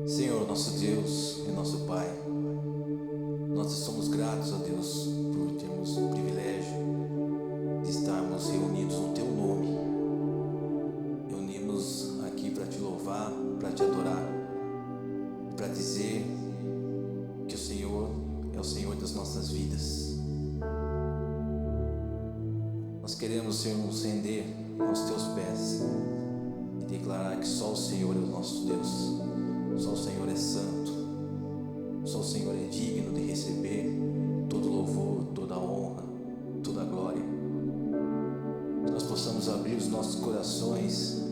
Senhor, nosso Deus e nosso Pai, nós somos gratos a Deus por termos o privilégio de estarmos reunidos no Teu nome, reunimos aqui para Te louvar, para Te adorar, para dizer que o Senhor é o Senhor das nossas vidas. Nós queremos, Senhor, nos render aos Teus pés e declarar que só o Senhor é o nosso Deus. Só o Senhor é santo, só o Senhor é digno de receber todo louvor, toda honra, toda glória. Que nós possamos abrir os nossos corações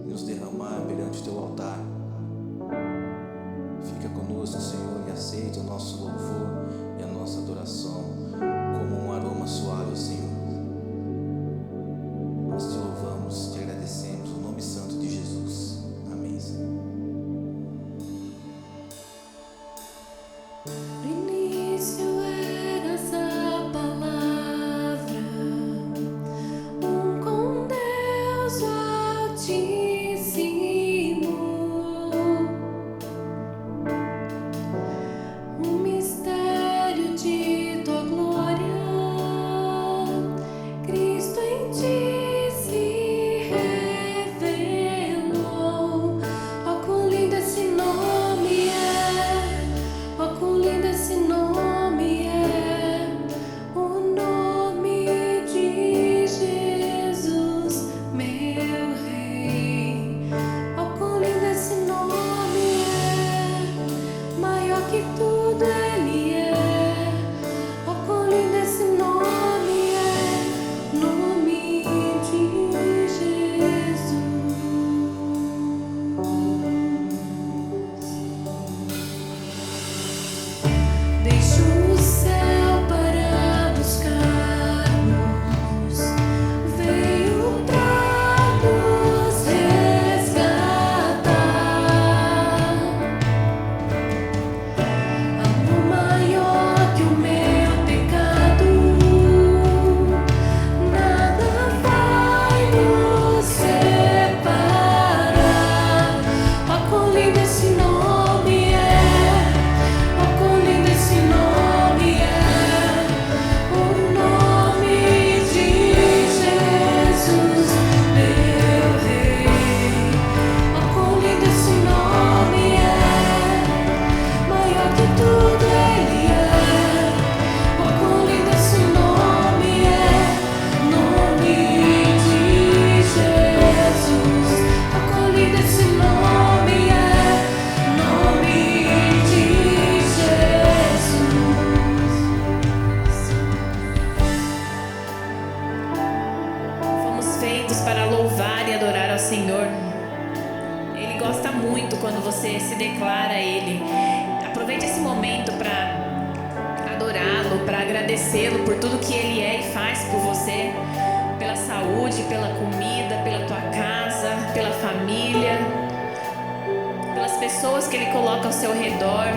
e nos derramar perante o Teu altar. Fica conosco, Senhor, e aceita o nosso louvor e a nossa adoração como um aroma suave ao Senhor. Nós Te louvamos, Te agradecemos, no nome santo de Jesus. Amém, Senhor. No início eras a palavra, com Deus o Altíssimo, mistério de Tua glória, Cristo em Ti se revelou. Ó, quão lindo esse nome é! Ó, quão lindo esse nome é, o nome de Jesus, meu Rei. Ó, quão lindo esse nome é, maior que tudo Ele é. Ó, quão lindo esse nome é, nome de Jesus. Deixo o céu para buscar-nos, veio pra nos resgatar. Amor maior que o meu pecado, nada vai nos separar. Ó, quão lindo esse nome é! Ó, quão lindo esse nome é, o nome de Jesus, meu Rei. Ó, quão lindo esse nome é, maior que tudo Ele é. Ó, quão lindo esse nome é, nome de Jesus. Ó, quão lindo esse nome é, nome de Jesus. Fomos feitos para louvar e adorar ao Senhor. Ele gosta muito quando você se declara a Ele. Aproveite esse momento para adorá-lo, para agradecê-lo por tudo que Ele é e faz por você, pela saúde, pela comida, pela tua casa, pela família, pelas pessoas que Ele coloca ao seu redor.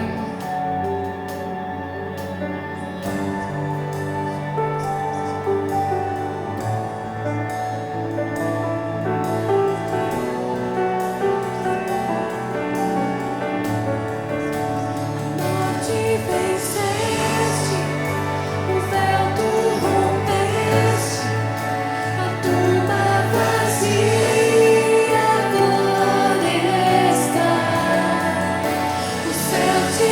Morte venceste, o véu tu rompeste, a tumba vazia agora está. O céu te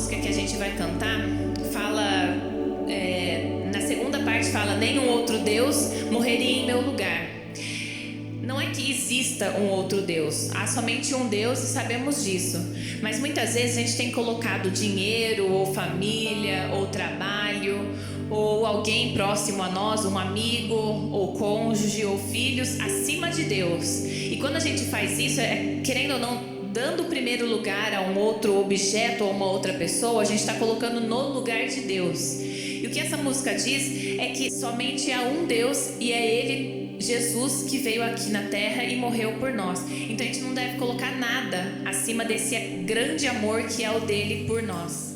música que a gente vai cantar fala, na segunda parte fala: nenhum outro Deus morreria em meu lugar. Não é que exista um outro Deus, há somente um Deus e sabemos disso. Mas muitas vezes a gente tem colocado dinheiro, ou família, ou trabalho, ou alguém próximo a nós, um amigo, ou cônjuge, ou filhos, acima de Deus. E quando a gente faz isso, querendo ou não, dando o primeiro lugar a um outro objeto ou uma outra pessoa, a gente está colocando no lugar de Deus. E o que essa música diz é que somente há um Deus e é Ele, Jesus, que veio aqui na terra e morreu por nós. Então a gente não deve colocar nada acima desse grande amor que é o dele por nós.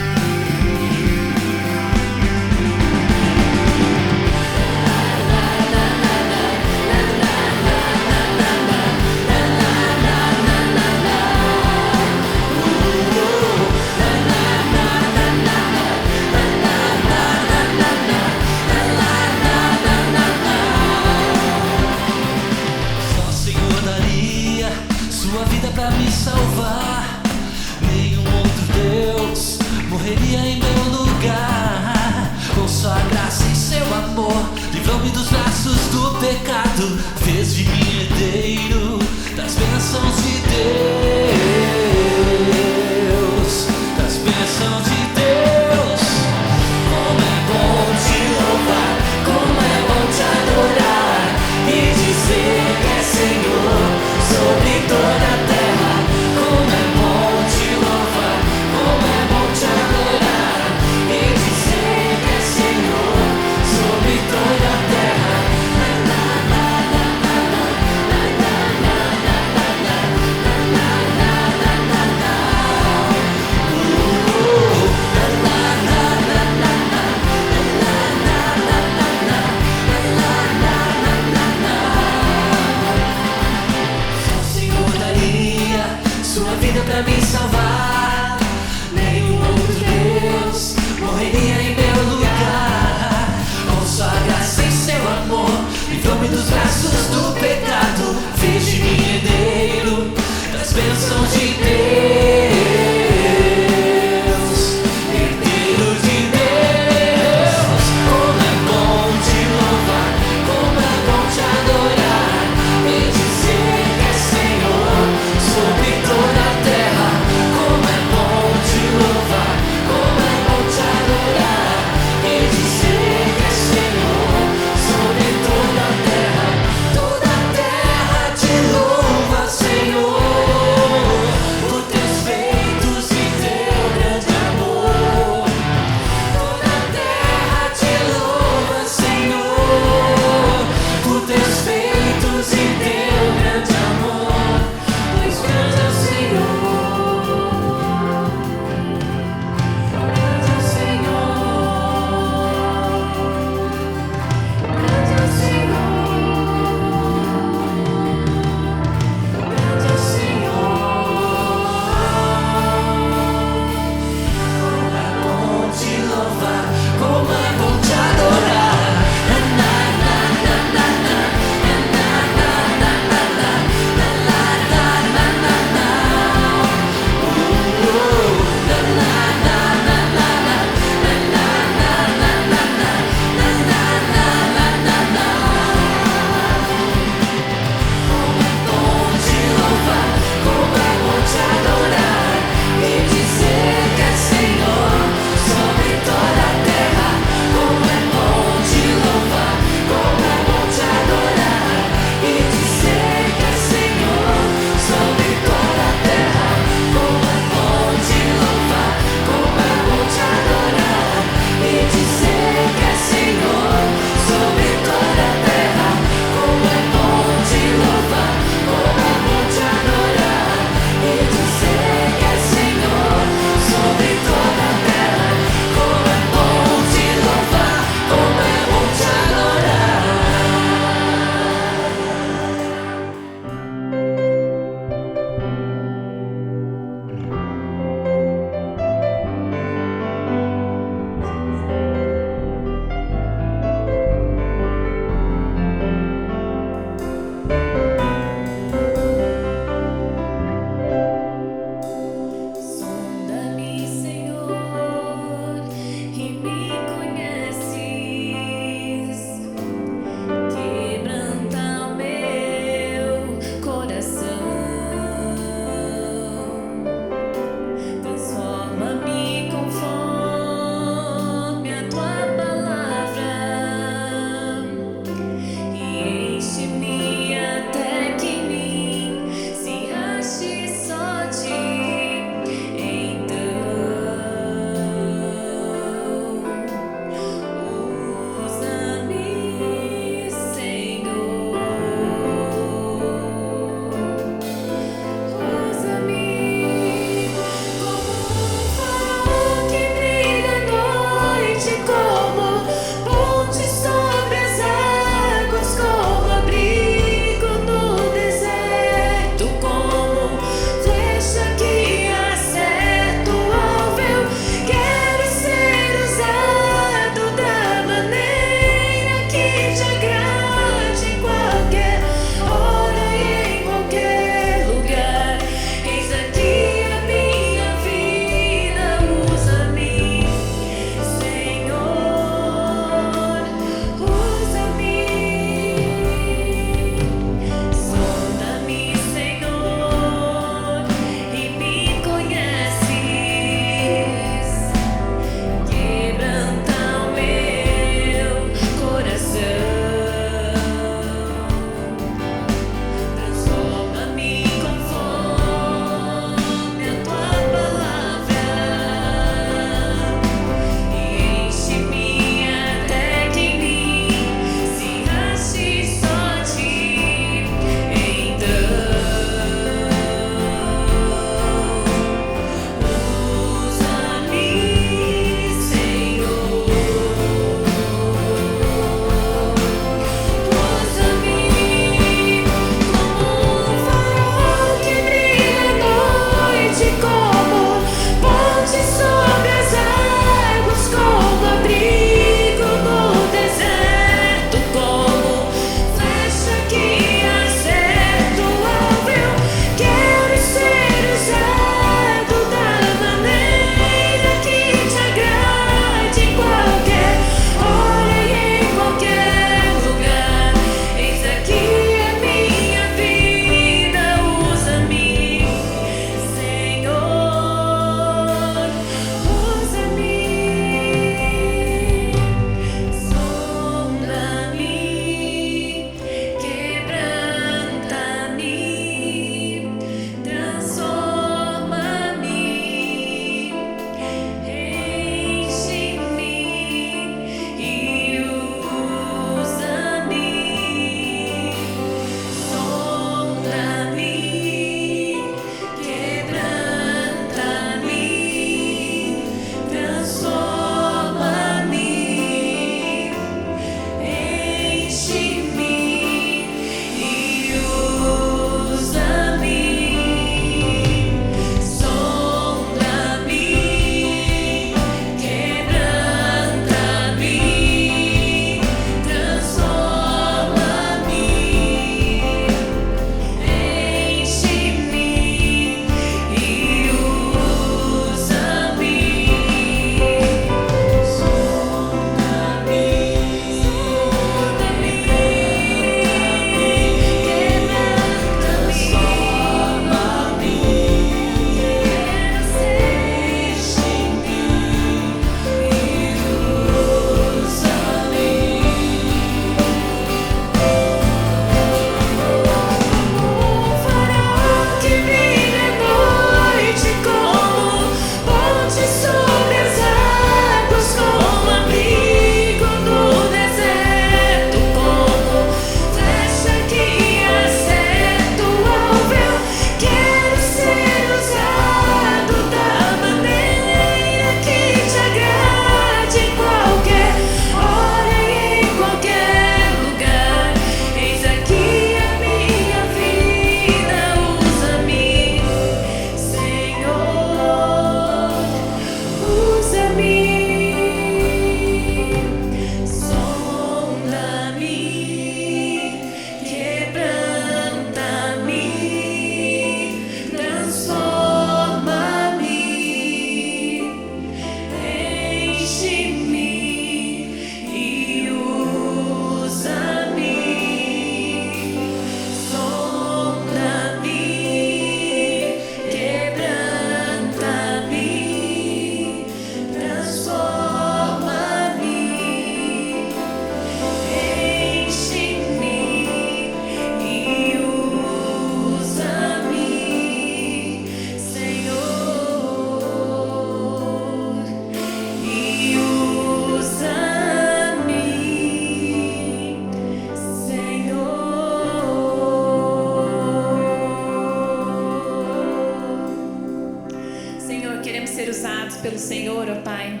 pelo Senhor, ó Pai.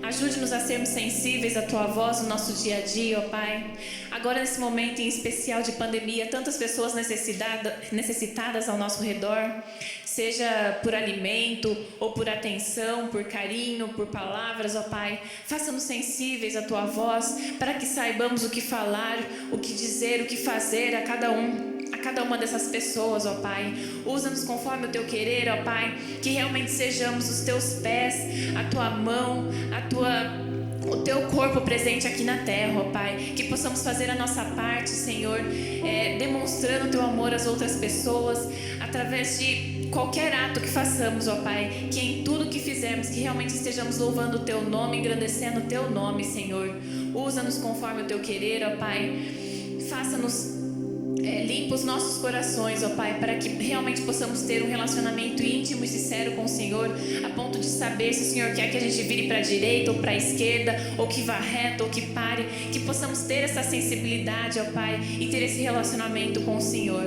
Ajude-nos a sermos sensíveis à Tua voz no nosso dia a dia, ó Pai. Agora, nesse momento em especial de pandemia, tantas pessoas necessitadas ao nosso redor, seja por alimento, ou por atenção, por carinho, por palavras, ó Pai. Faça-nos sensíveis à Tua voz, para que saibamos o que falar, o que dizer, o que fazer a cada uma dessas pessoas, ó Pai. Usa-nos conforme o Teu querer, ó Pai. Que realmente sejamos os Teus pés, a Tua mão, o Teu corpo presente aqui na terra, ó Pai. Que possamos fazer a nossa parte, Senhor, demonstrando o Teu amor às outras pessoas, através de qualquer ato que façamos, ó Pai. Que em tudo que fizermos, que realmente estejamos louvando o Teu nome, engrandecendo o Teu nome, Senhor. Usa-nos conforme o Teu querer, ó Pai. Faça-nos limpa os nossos corações, ó Pai, para que realmente possamos ter um relacionamento íntimo e sincero com o Senhor, a ponto de saber se o Senhor quer que a gente vire para a direita ou para a esquerda, ou que vá reto ou que pare, que possamos ter essa sensibilidade, ó Pai, e ter esse relacionamento com o Senhor.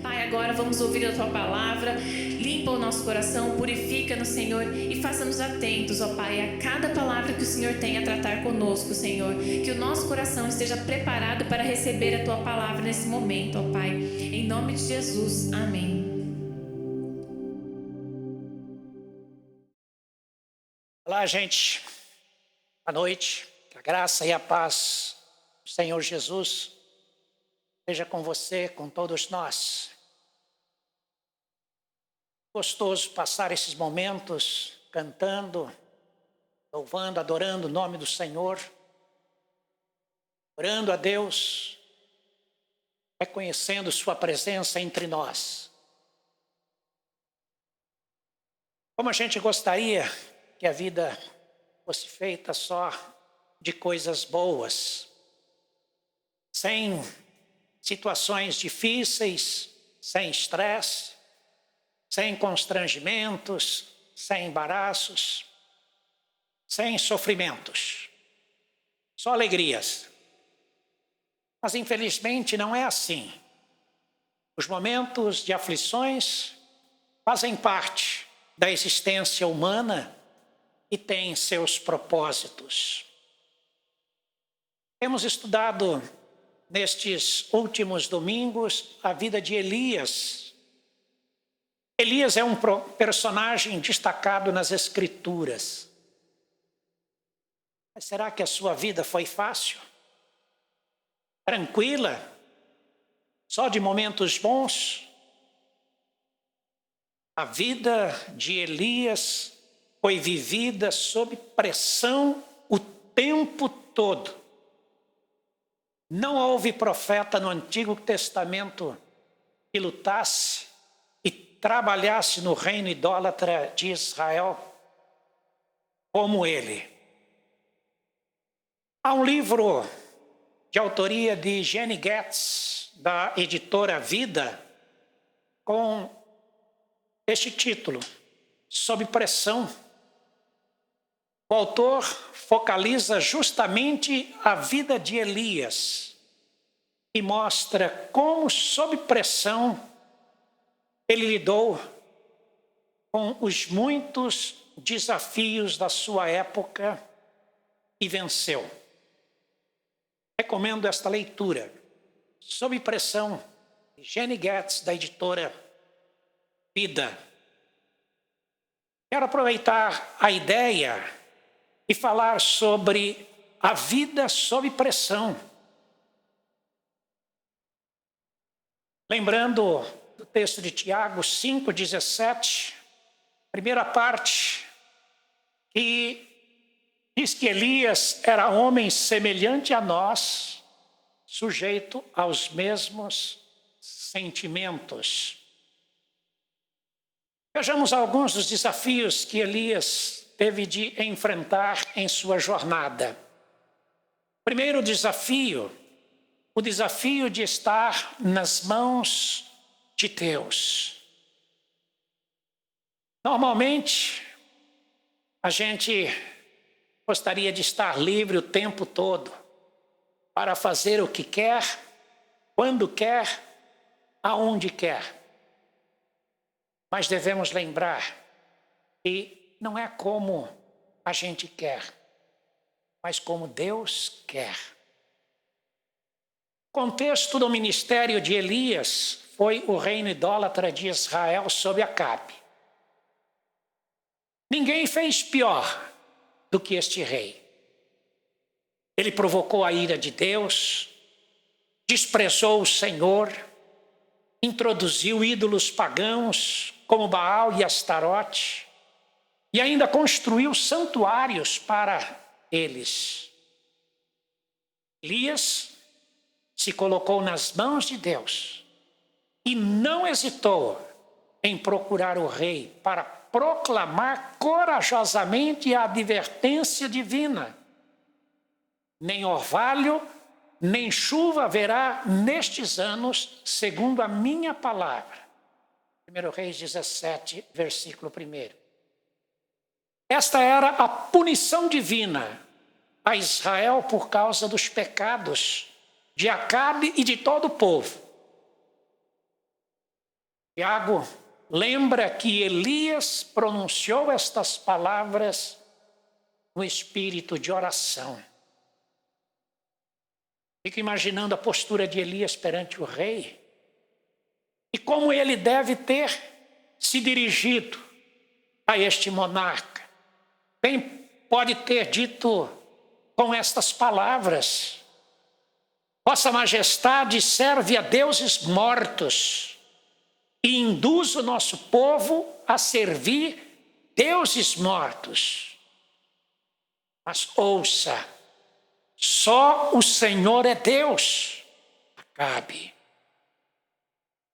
Pai, agora vamos ouvir a Tua palavra. Limpa o nosso coração, purifica-nos, Senhor, e faça-nos atentos, ó Pai, a cada palavra que o Senhor tem a tratar conosco, Senhor. Que o nosso coração esteja preparado para receber a Tua palavra nesse momento, ó Pai. Em nome de Jesus, amém. Olá, gente. Boa noite. Que a graça e a paz do Senhor Jesus seja com você, com todos nós. Gostoso passar esses momentos cantando, louvando, adorando o nome do Senhor, orando a Deus, reconhecendo Sua presença entre nós. Como a gente gostaria que a vida fosse feita só de coisas boas, sem situações difíceis, sem estresse, sem constrangimentos, sem embaraços, sem sofrimentos, só alegrias. Mas infelizmente não é assim. Os momentos de aflições fazem parte da existência humana e têm seus propósitos. Temos estudado nestes últimos domingos a vida de Elias. Elias é um personagem destacado nas Escrituras. Mas será que a sua vida foi fácil? Tranquila? Só de momentos bons? A vida de Elias foi vivida sob pressão o tempo todo. Não houve profeta no Antigo Testamento que lutasse e trabalhasse no reino idólatra de Israel como ele. Há um livro de autoria de Jenny Getz, da editora Vida, com este título, Sob Pressão. O autor focaliza justamente a vida de Elias e mostra como, sob pressão, ele lidou com os muitos desafios da sua época e venceu. Recomendo esta leitura, Sob Pressão, de Jenny Getz, da editora Vida. Quero aproveitar a ideia e falar sobre a vida sob pressão. Lembrando do texto de Tiago 5,17, primeira parte, que diz que Elias era homem semelhante a nós, sujeito aos mesmos sentimentos. Vejamos alguns dos desafios que Elias teve de enfrentar em sua jornada. Primeiro desafio, o desafio de estar nas mãos de Deus. Normalmente, a gente gostaria de estar livre o tempo todo para fazer o que quer, quando quer, aonde quer. Mas devemos lembrar que não é como a gente quer, mas como Deus quer. O contexto do ministério de Elias foi o reino idólatra de Israel sob Acabe. Ninguém fez pior do que este rei. Ele provocou a ira de Deus, desprezou o Senhor, introduziu ídolos pagãos como Baal e Astarote e ainda construiu santuários para eles. Elias se colocou nas mãos de Deus e não hesitou em procurar o rei para proclamar corajosamente a advertência divina. Nem orvalho, nem chuva haverá nestes anos, segundo a minha palavra. 1 Reis 17, versículo 1. Esta era a punição divina a Israel por causa dos pecados de Acabe e de todo o povo. Tiago lembra que Elias pronunciou estas palavras no espírito de oração. Fico imaginando a postura de Elias perante o rei e como ele deve ter se dirigido a este monarca. Bem, pode ter dito com estas palavras: Vossa Majestade serve a deuses mortos e induz o nosso povo a servir deuses mortos. Mas ouça, só o Senhor é Deus. Acabe.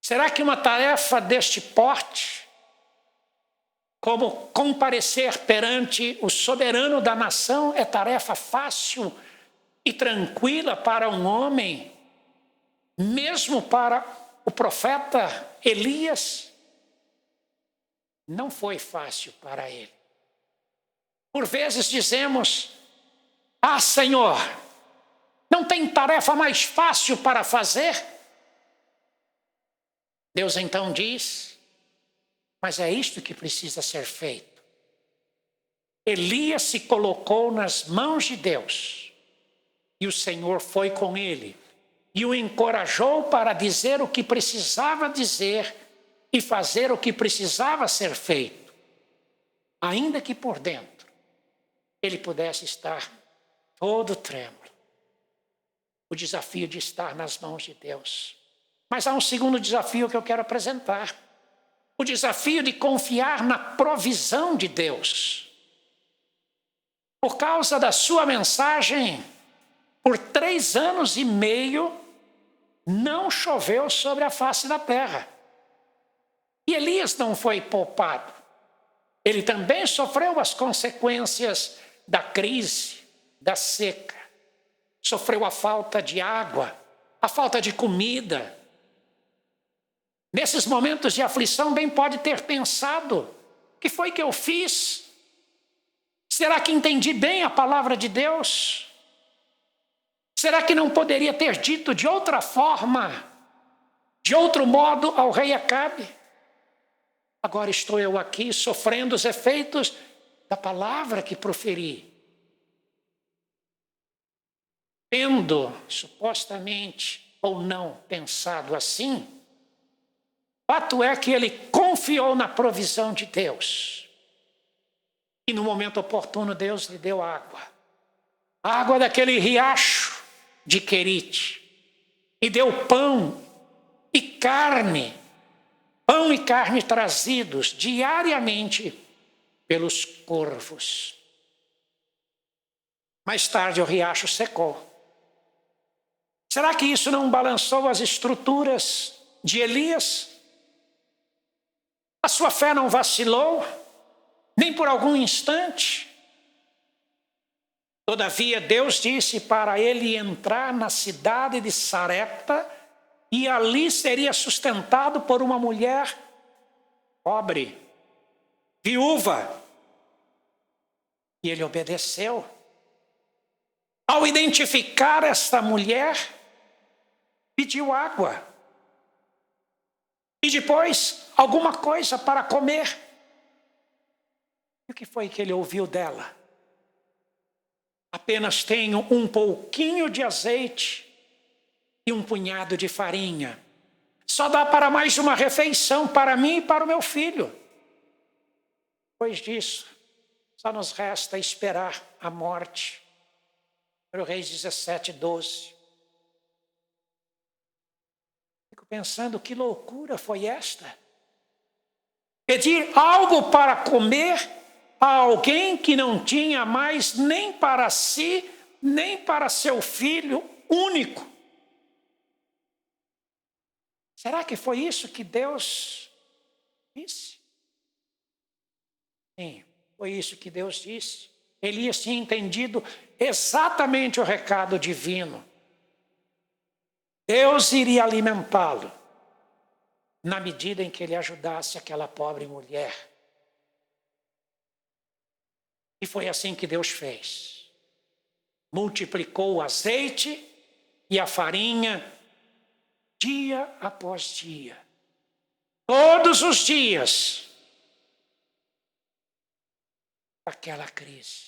Será que uma tarefa deste porte, como comparecer perante o soberano da nação, é tarefa fácil e tranquila para um homem, mesmo para o profeta Elias? Não foi fácil para ele. Por vezes dizemos: Ah, Senhor, não tem tarefa mais fácil para fazer? Deus então diz: mas é isto que precisa ser feito. Elias se colocou nas mãos de Deus e o Senhor foi com ele e o encorajou para dizer o que precisava dizer e fazer o que precisava ser feito, ainda que por dentro ele pudesse estar todo trêmulo. O desafio de estar nas mãos de Deus. Mas há um segundo desafio que eu quero apresentar. O desafio de confiar na provisão de Deus. Por causa da sua mensagem, por 3 anos e meio, não choveu sobre a face da terra. E Elias não foi poupado. Ele também sofreu as consequências da crise, da seca. Sofreu a falta de água, a falta de comida. Nesses momentos de aflição, bem pode ter pensado: o que foi que eu fiz? Será que entendi bem a palavra de Deus? Será que não poderia ter dito de outra forma, de outro modo ao rei Acabe? Agora estou eu aqui sofrendo os efeitos da palavra que proferi. Tendo supostamente ou não pensado assim, fato é que ele confiou na provisão de Deus. E no momento oportuno Deus lhe deu água. Água daquele riacho de Querite. E deu pão e carne. Pão e carne trazidos diariamente pelos corvos. Mais tarde o riacho secou. Será que isso não balançou as estruturas de Elias? A sua fé não vacilou, nem por algum instante. Todavia, Deus disse para ele entrar na cidade de Sarepta e ali seria sustentado por uma mulher pobre, viúva. E ele obedeceu. Ao identificar esta mulher, pediu água. E depois, alguma coisa para comer. E o que foi que ele ouviu dela? Apenas tenho um pouquinho de azeite e um punhado de farinha. Só dá para mais uma refeição para mim e para o meu filho. Depois disso, só nos resta esperar a morte. 1 Reis 17:12. Fico pensando, que loucura foi esta? Pedir algo para comer a alguém que não tinha mais nem para si, nem para seu filho único. Será que foi isso que Deus disse? Sim, foi isso que Deus disse. Elias tinha entendido exatamente o recado divino. Deus iria alimentá-lo na medida em que ele ajudasse aquela pobre mulher. E foi assim que Deus fez. Multiplicou o azeite e a farinha dia após dia. Todos os dias. Aquela crise.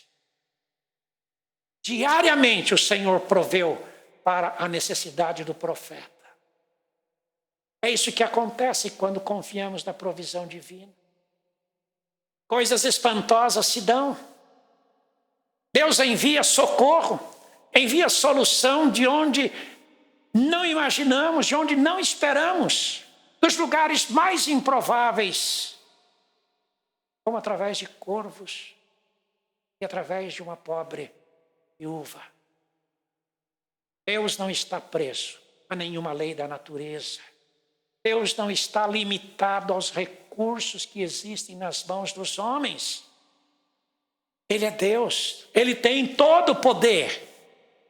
Diariamente o Senhor proveu para a necessidade do profeta. É isso que acontece quando confiamos na provisão divina. Coisas espantosas se dão. Deus envia socorro, envia solução de onde não imaginamos, de onde não esperamos, dos lugares mais improváveis, como através de corvos e através de uma pobre viúva. Deus não está preso a nenhuma lei da natureza. Deus não está limitado aos recursos que existem nas mãos dos homens. Ele é Deus, Ele tem todo o poder.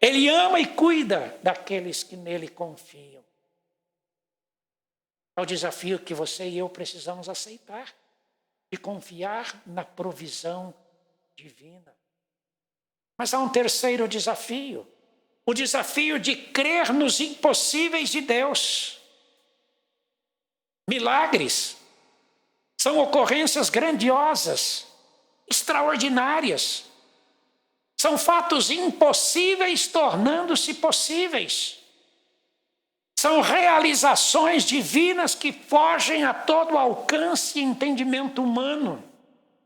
Ele ama e cuida daqueles que nele confiam. É o desafio que você e eu precisamos aceitar, de confiar na provisão divina. Mas há um terceiro desafio, o desafio de crer nos impossíveis de Deus. Milagres são ocorrências grandiosas, extraordinárias. São fatos impossíveis tornando-se possíveis. São realizações divinas que fogem a todo alcance e entendimento humano,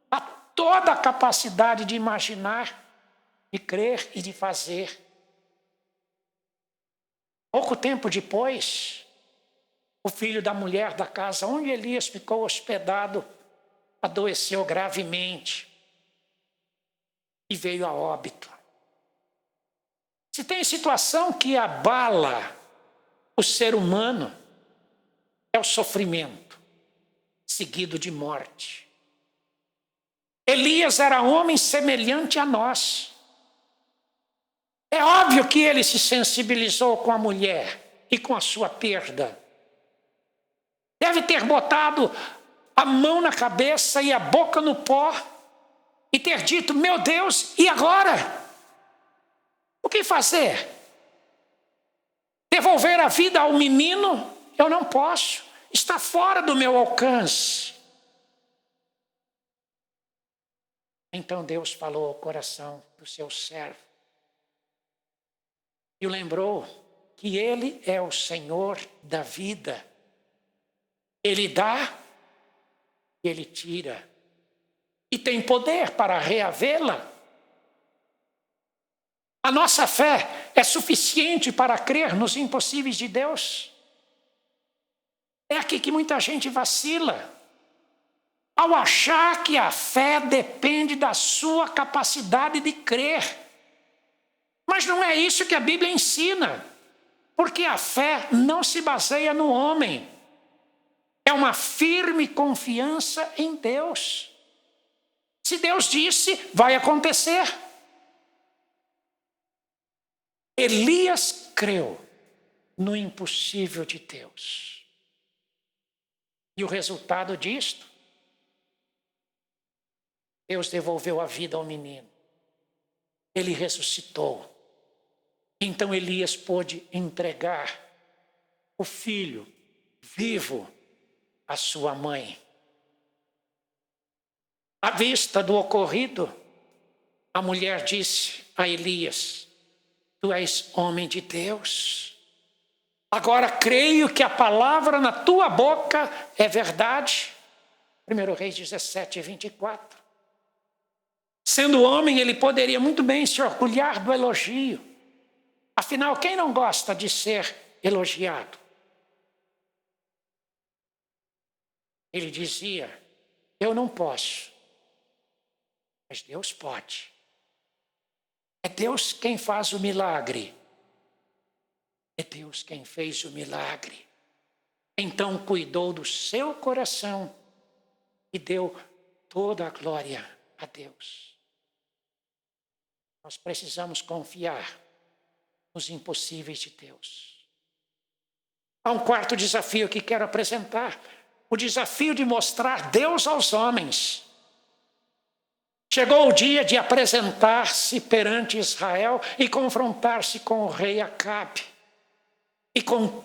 a toda a capacidade de imaginar, de crer e de fazer. Pouco tempo depois, o filho da mulher da casa onde Elias ficou hospedado adoeceu gravemente e veio a óbito. Se tem situação que abala o ser humano, é o sofrimento, seguido de morte. Elias era homem semelhante a nós. É óbvio que ele se sensibilizou com a mulher e com a sua perda. Deve ter botado a mão na cabeça e a boca no pó e ter dito: meu Deus, e agora? O que fazer? Devolver a vida ao menino? Eu não posso. Está fora do meu alcance. Então Deus falou ao coração do seu servo e o lembrou que Ele é o Senhor da vida. Ele dá e Ele tira. E tem poder para reavê-la. A nossa fé é suficiente para crer nos impossíveis de Deus. É aqui que muita gente vacila, ao achar que a fé depende da sua capacidade de crer. Mas não é isso que a Bíblia ensina, porque a fé não se baseia no homem. É uma firme confiança em Deus. Se Deus disse, vai acontecer. Elias creu no impossível de Deus. E o resultado disto? Deus devolveu a vida ao menino. Ele ressuscitou. Então Elias pôde entregar o filho vivo à sua mãe. À vista do ocorrido, a mulher disse a Elias: tu és homem de Deus. Agora creio que a palavra na tua boca é verdade. 1 Reis 17, 24. Sendo homem, ele poderia muito bem se orgulhar do elogio. Afinal, quem não gosta de ser elogiado? Ele dizia: eu não posso, mas Deus pode. É Deus quem faz o milagre. É Deus quem fez o milagre. Então cuidou do seu coração e deu toda a glória a Deus. Nós precisamos confiar nos impossíveis de Deus. Há um quarto desafio que quero apresentar: o desafio de mostrar Deus aos homens. Chegou o dia de apresentar-se perante Israel e confrontar-se com o rei Acabe e com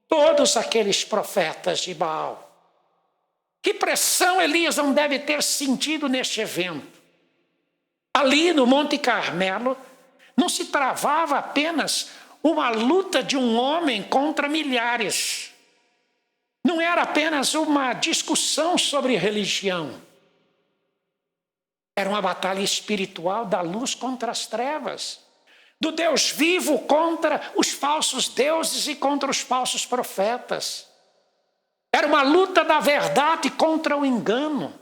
todos aqueles profetas de Baal. Que pressão Elias não deve ter sentido neste evento. Ali no Monte Carmelo, não se travava apenas uma luta de um homem contra milhares. Não era apenas uma discussão sobre religião. Era uma batalha espiritual da luz contra as trevas, do Deus vivo contra os falsos deuses e contra os falsos profetas. Era uma luta da verdade contra o engano,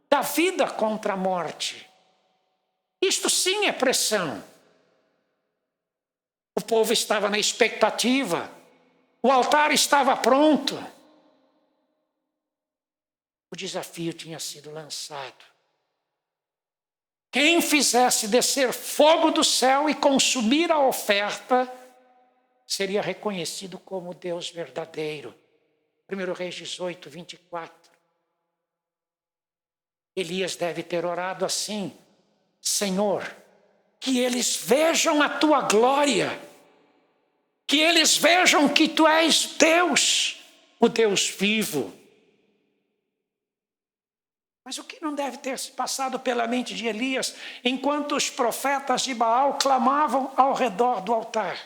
da vida contra a morte. Isto sim é pressão. O povo estava na expectativa, o altar estava pronto. O desafio tinha sido lançado. Quem fizesse descer fogo do céu e consumir a oferta, seria reconhecido como Deus verdadeiro. 1 Reis 18, 24. Elias deve ter orado assim: Senhor, que eles vejam a tua glória, que eles vejam que tu és Deus, o Deus vivo. Mas o que não deve ter se passado pela mente de Elias enquanto os profetas de Baal clamavam ao redor do altar?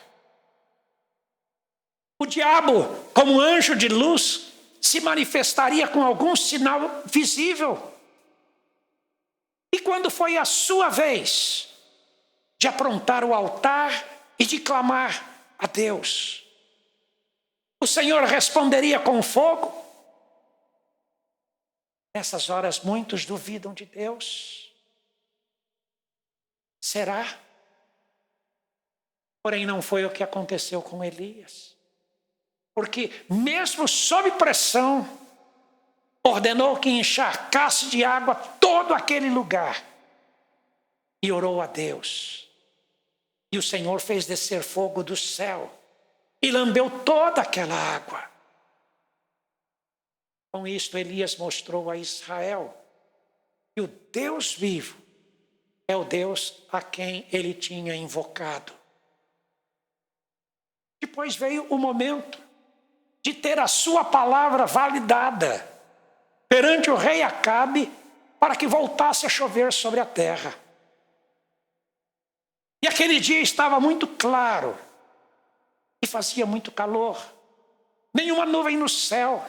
O diabo, como anjo de luz, se manifestaria com algum sinal visível. E quando foi a sua vez de aprontar o altar e de clamar a Deus, o Senhor responderia com fogo? Nessas horas muitos duvidam de Deus. Será? Porém não foi o que aconteceu com Elias. Porque mesmo sob pressão, ordenou que encharcasse de água todo aquele lugar. E orou a Deus. E o Senhor fez descer fogo do céu e lambeu toda aquela água. Com isto, Elias mostrou a Israel que o Deus vivo é o Deus a quem ele tinha invocado. Depois veio o momento de ter a sua palavra validada perante o rei Acabe para que voltasse a chover sobre a terra. E aquele dia estava muito claro e fazia muito calor, nenhuma nuvem no céu.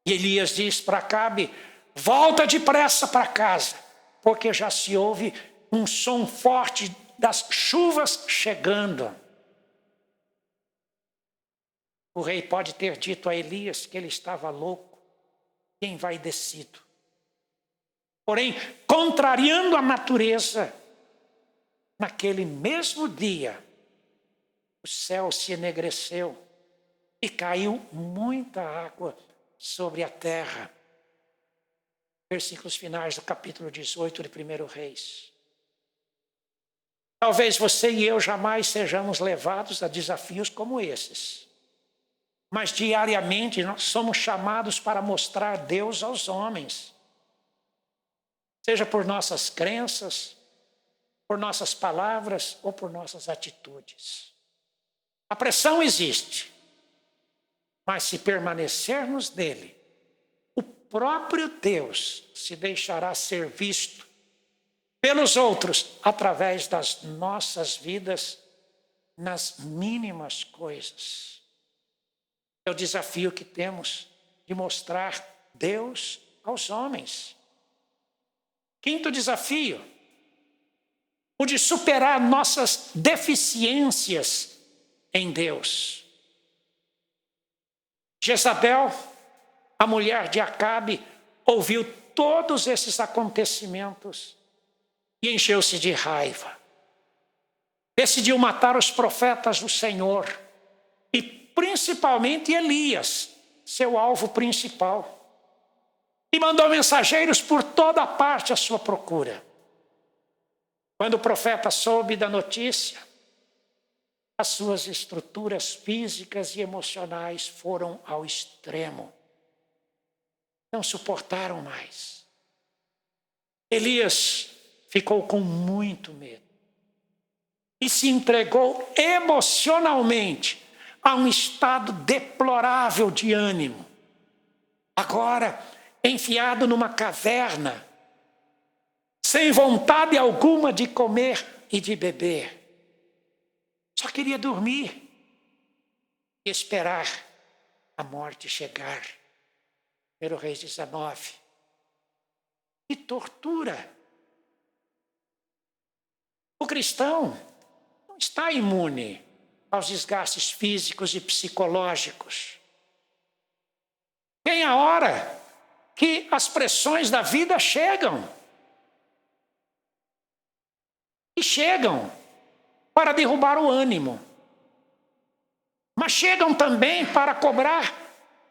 E Elias diz para Acabe: volta depressa para casa, porque já se ouve um som forte das chuvas chegando. O rei pode ter dito a Elias que ele estava louco e envaidecido. Porém, contrariando a natureza, naquele mesmo dia, o céu se enegreceu e caiu muita água sobre a terra. Versículos finais do capítulo 18 de 1 Reis. Talvez você e eu jamais sejamos levados a desafios como esses. Mas diariamente nós somos chamados para mostrar Deus aos homens. Seja por nossas crenças, por nossas palavras ou por nossas atitudes. A pressão existe. Mas se permanecermos nele, o próprio Deus se deixará ser visto pelos outros através das nossas vidas nas mínimas coisas. É o desafio que temos de mostrar Deus aos homens. Quinto desafio, o de superar nossas deficiências em Deus. Jezabel, a mulher de Acabe, ouviu todos esses acontecimentos e encheu-se de raiva. Decidiu matar os profetas do Senhor e principalmente Elias, seu alvo principal. E mandou mensageiros por toda parte à sua procura. Quando o profeta soube da notícia, as suas estruturas físicas e emocionais foram ao extremo. Não suportaram mais. Elias ficou com muito medo e se entregou emocionalmente a um estado deplorável de ânimo. Agora, enfiado numa caverna, sem vontade alguma de comer e de beber. Só queria dormir e esperar a morte chegar. 1 Reis 19. Que tortura! O cristão não está imune aos desgastes físicos e psicológicos. Tem a hora que as pressões da vida chegam. E chegam para derrubar o ânimo. Mas chegam também para cobrar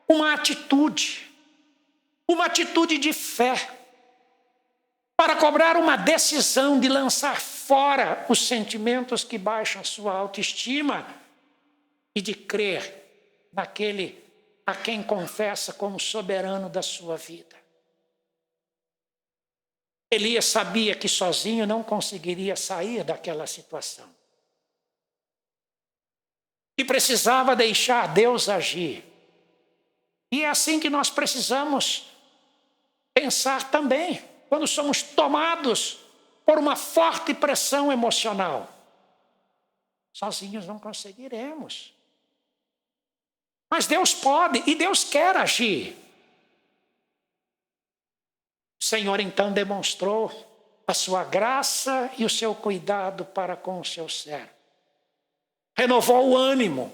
uma atitude de fé. Para cobrar uma decisão de lançar fora os sentimentos que baixam sua autoestima e de crer naquele a quem confessa como soberano da sua vida. Elias sabia que sozinho não conseguiria sair daquela situação. E precisava deixar Deus agir. E é assim que nós precisamos pensar também, quando somos tomados por uma forte pressão emocional. Sozinhos não conseguiremos. Mas Deus pode e Deus quer agir. O Senhor então demonstrou a sua graça e o seu cuidado para com o seu servo. Renovou o ânimo,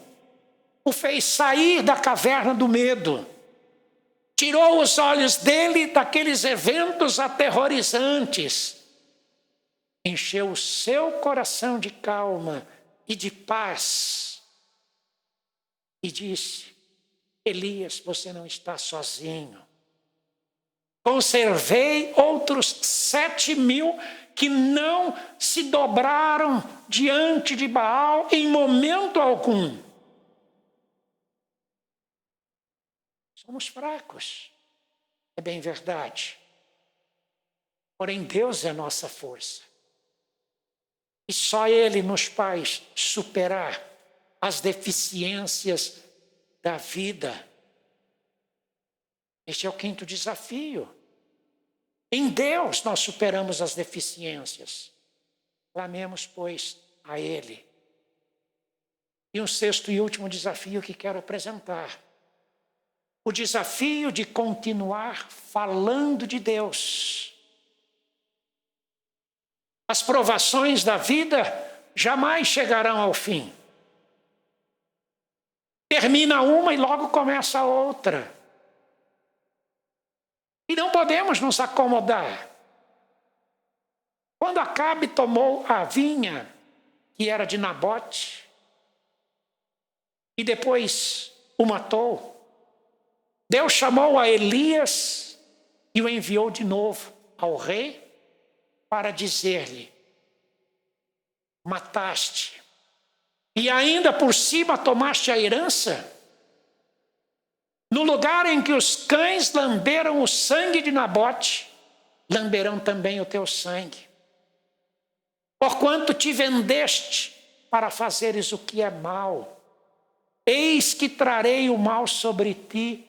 o fez sair da caverna do medo, tirou os olhos dele daqueles eventos aterrorizantes, encheu o seu coração de calma e de paz e disse: Elias, você não está sozinho. Conservei outros 7.000 que não se dobraram diante de Baal em momento algum. Somos fracos, é bem verdade. Porém, Deus é nossa força. E só Ele nos faz superar as deficiências da vida. Este é o quinto desafio. Em Deus nós superamos as deficiências. Clamemos, pois, a Ele. E um sexto e último desafio que quero apresentar. O desafio de continuar falando de Deus. As provações da vida jamais chegarão ao fim. Termina uma e logo começa a outra. E não podemos nos acomodar. Quando Acabe tomou a vinha, que era de Nabote, e depois o matou, Deus chamou a Elias e o enviou de novo ao rei para dizer-lhe: mataste, e ainda por cima tomaste a herança? No lugar em que os cães lamberam o sangue de Nabote, lamberão também o teu sangue. Porquanto te vendeste para fazeres o que é mal, eis que trarei o mal sobre ti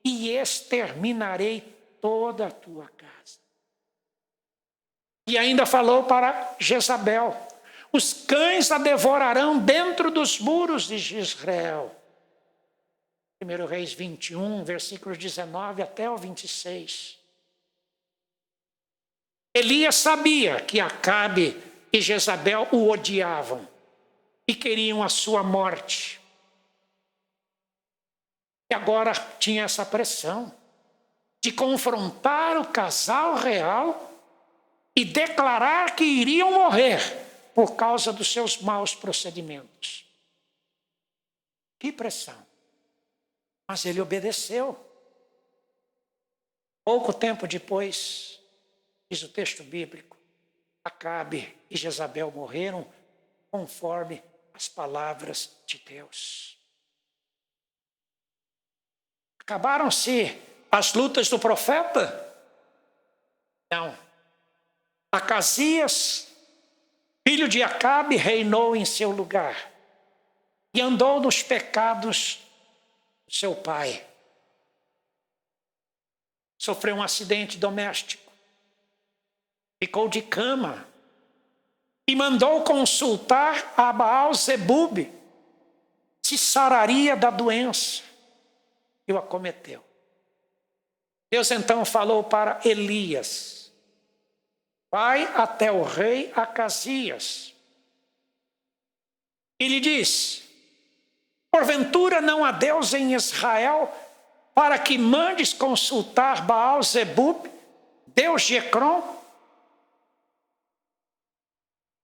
e exterminarei toda a tua casa. E ainda falou para Jezabel: os cães a devorarão dentro dos muros de Jezreel. 1 Reis 21, versículos 19 até o 26. Elias sabia que Acabe e Jezabel o odiavam e queriam a sua morte. E agora tinha essa pressão de confrontar o casal real e declarar que iriam morrer por causa dos seus maus procedimentos. Que pressão! Mas ele obedeceu. Pouco tempo depois, diz o texto bíblico, Acabe e Jezabel morreram conforme as palavras de Deus. Acabaram-se as lutas do profeta? Não. Acasias, filho de Acabe, reinou em seu lugar e andou nos pecados do seu pai. Sofreu um acidente doméstico, ficou de cama e mandou consultar a Baal-zebub se sararia da doença e o acometeu. Deus então falou para Elias: vai até o rei Acasias e lhe diz: porventura não há Deus em Israel para que mandes consultar Baal-zebub, Deus de Ecrom?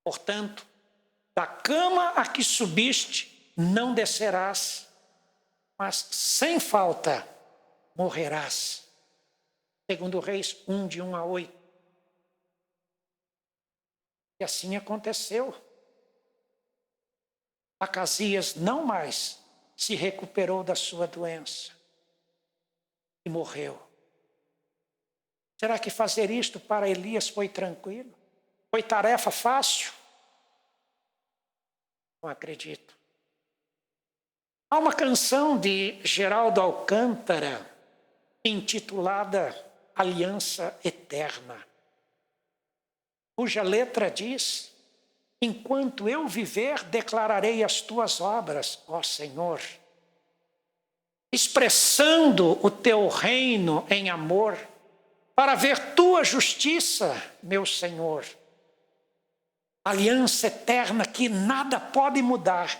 Portanto, da cama a que subiste não descerás, mas sem falta morrerás. Segundo Reis 1, de 1 a 8. E assim aconteceu. Acasias não mais se recuperou da sua doença e morreu. Será que fazer isto para Elias foi tranquilo? Foi tarefa fácil? Não acredito. Há uma canção de Geraldo Alcântara intitulada Aliança Eterna, cuja letra diz: enquanto eu viver, declararei as tuas obras, ó Senhor, expressando o teu reino em amor, para ver tua justiça, meu Senhor. Aliança eterna que nada pode mudar.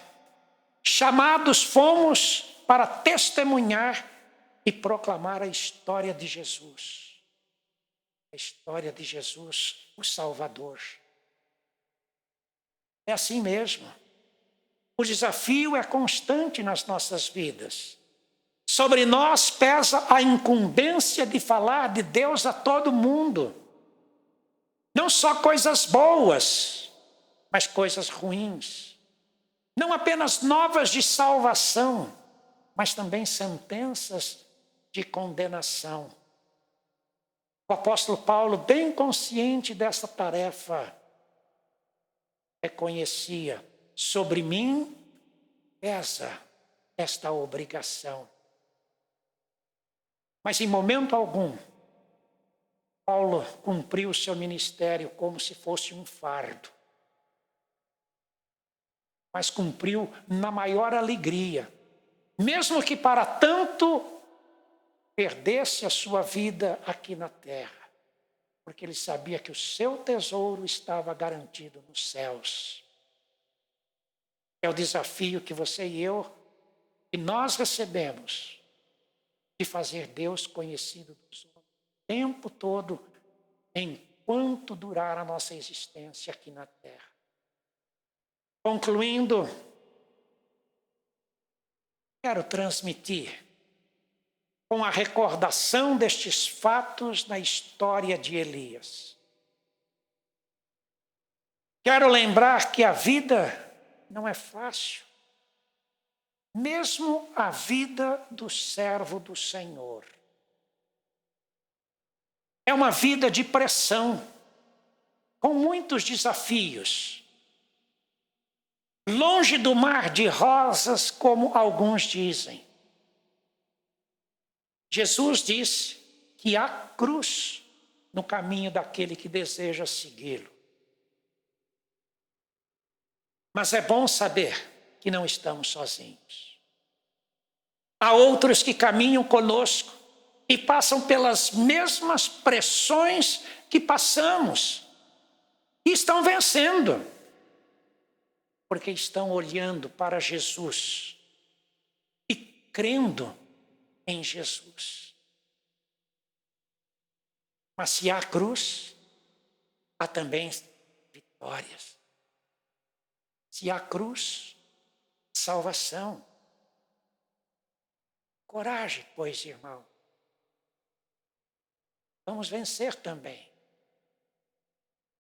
Chamados fomos para testemunhar e proclamar a história de Jesus. A história de Jesus, o Salvador. É assim mesmo. O desafio é constante nas nossas vidas. Sobre nós pesa a incumbência de falar de Deus a todo mundo. Não só coisas boas, mas coisas ruins. Não apenas novas de salvação, mas também sentenças de condenação. O apóstolo Paulo, bem consciente dessa tarefa, reconhecia: sobre mim pesa esta obrigação. Mas em momento algum, Paulo cumpriu o seu ministério como se fosse um fardo. Mas cumpriu na maior alegria, mesmo que para tanto perdesse a sua vida aqui na terra, porque ele sabia que o seu tesouro estava garantido nos céus. É o desafio que você e eu, e nós recebemos, de fazer Deus conhecido dos homens o tempo todo, enquanto durar a nossa existência aqui na terra. Concluindo, quero transmitir, com a recordação destes fatos na história de Elias. Quero lembrar que a vida não é fácil. Mesmo a vida do servo do Senhor. É uma vida de pressão, com muitos desafios. Longe do mar de rosas, como alguns dizem. Jesus disse que há cruz no caminho daquele que deseja segui-lo. Mas é bom saber que não estamos sozinhos. Há outros que caminham conosco e passam pelas mesmas pressões que passamos. E estão vencendo. Porque estão olhando para Jesus e crendo em Jesus. Mas se há cruz, há também vitórias. Se há cruz, salvação. Coragem, pois, irmão. Vamos vencer também.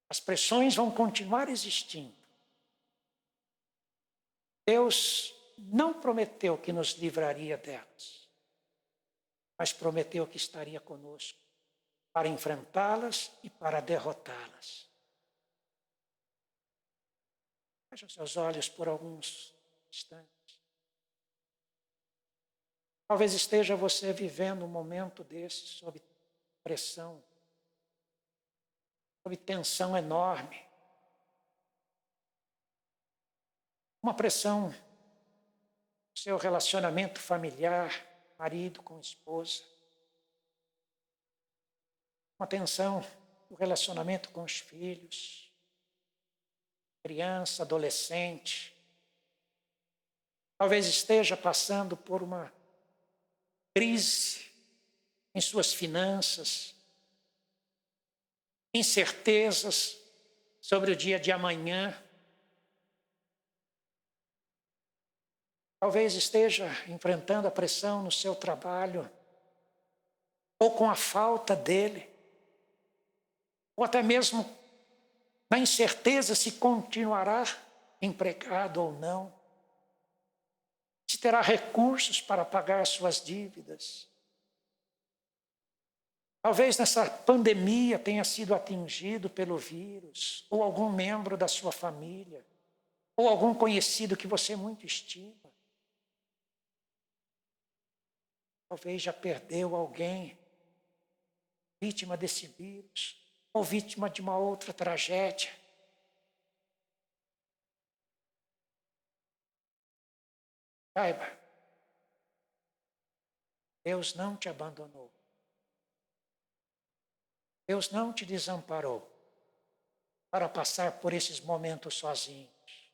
As pressões vão continuar existindo. Deus não prometeu que nos livraria delas, mas prometeu que estaria conosco para enfrentá-las e para derrotá-las. Feche os seus olhos por alguns instantes. Talvez esteja você vivendo um momento desse sob pressão, sob tensão enorme. Uma pressão no seu relacionamento familiar, marido com esposa. Uma tensão no relacionamento com os filhos, criança, adolescente. Talvez esteja passando por uma crise em suas finanças, incertezas sobre o dia de amanhã. Talvez esteja enfrentando a pressão no seu trabalho, ou com a falta dele, ou até mesmo na incerteza se continuará empregado ou não, se terá recursos para pagar suas dívidas. Talvez nessa pandemia tenha sido atingido pelo vírus, ou algum membro da sua família, ou algum conhecido que você muito estima. Talvez já perdeu alguém vítima desse vírus, ou vítima de uma outra tragédia. Saiba, Deus não te abandonou. Deus não te desamparou para passar por esses momentos sozinhos.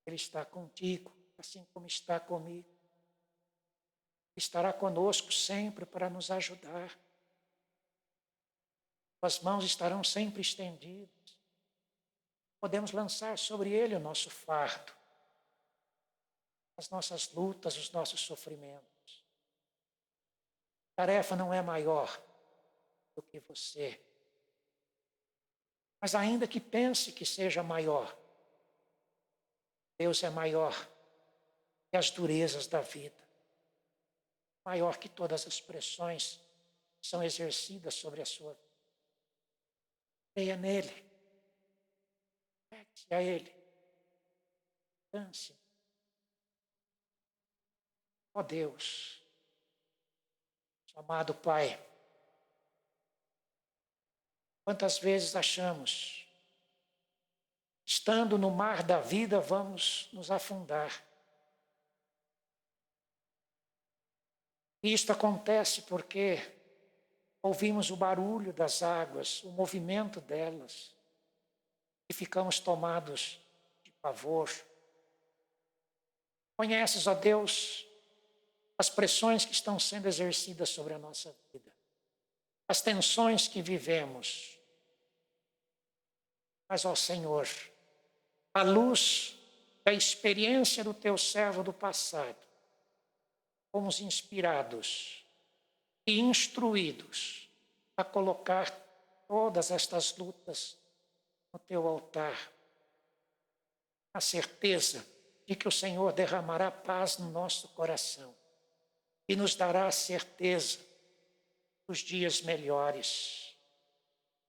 Ele está contigo, assim como está comigo. Estará conosco sempre para nos ajudar. As mãos estarão sempre estendidas. Podemos lançar sobre Ele o nosso fardo, as nossas lutas, os nossos sofrimentos. A tarefa não é maior do que você. Mas ainda que pense que seja maior, Deus é maior que as durezas da vida. Maior que todas as pressões que são exercidas sobre a sua vida. Creia nele. Pegue-se a ele. Canse. Ó Deus, amado Pai, quantas vezes achamos, estando no mar da vida, vamos nos afundar. E isto acontece porque ouvimos o barulho das águas, o movimento delas, e ficamos tomados de pavor. Conheces, ó Deus, as pressões que estão sendo exercidas sobre a nossa vida, as tensões que vivemos. Mas, ó Senhor, à luz da experiência do teu servo do passado, fomos inspirados e instruídos a colocar todas estas lutas no teu altar, a certeza de que o Senhor derramará paz no nosso coração e nos dará a certeza dos dias melhores,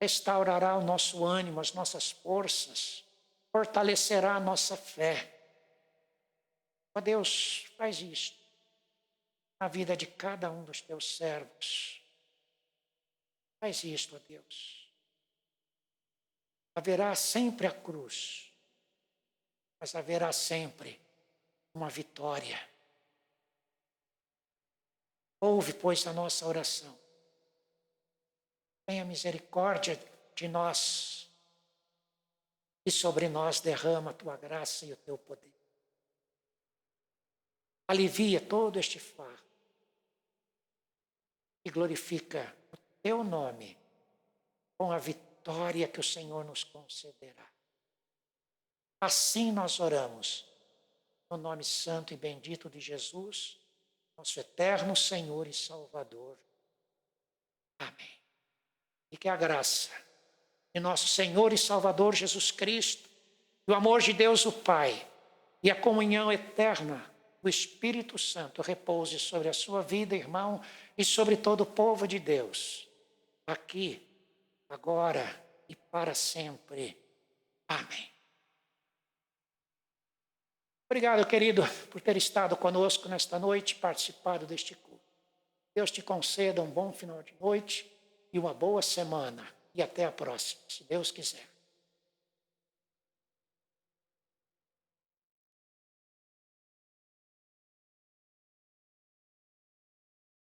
restaurará o nosso ânimo, as nossas forças, fortalecerá a nossa fé. Ó Deus, faz isto. na vida de cada um dos teus servos. Faz isto, ó Deus. Haverá sempre a cruz, mas haverá sempre uma vitória. Ouve, pois, a nossa oração. Tenha misericórdia de nós e sobre nós derrama a tua graça e o teu poder. Alivia todo este fardo e glorifica o teu nome com a vitória que o Senhor nos concederá. Assim nós oramos, no nome santo e bendito de Jesus, nosso eterno Senhor e Salvador. Amém. E que a graça de nosso Senhor e Salvador Jesus Cristo, e o amor de Deus o Pai, e a comunhão eterna do Espírito Santo repouse sobre a sua vida, irmão, e sobre todo o povo de Deus, aqui, agora e para sempre. Amém. Obrigado, querido, por ter estado conosco nesta noite, participado deste culto. Deus te conceda um bom final de noite e uma boa semana. E até a próxima, se Deus quiser.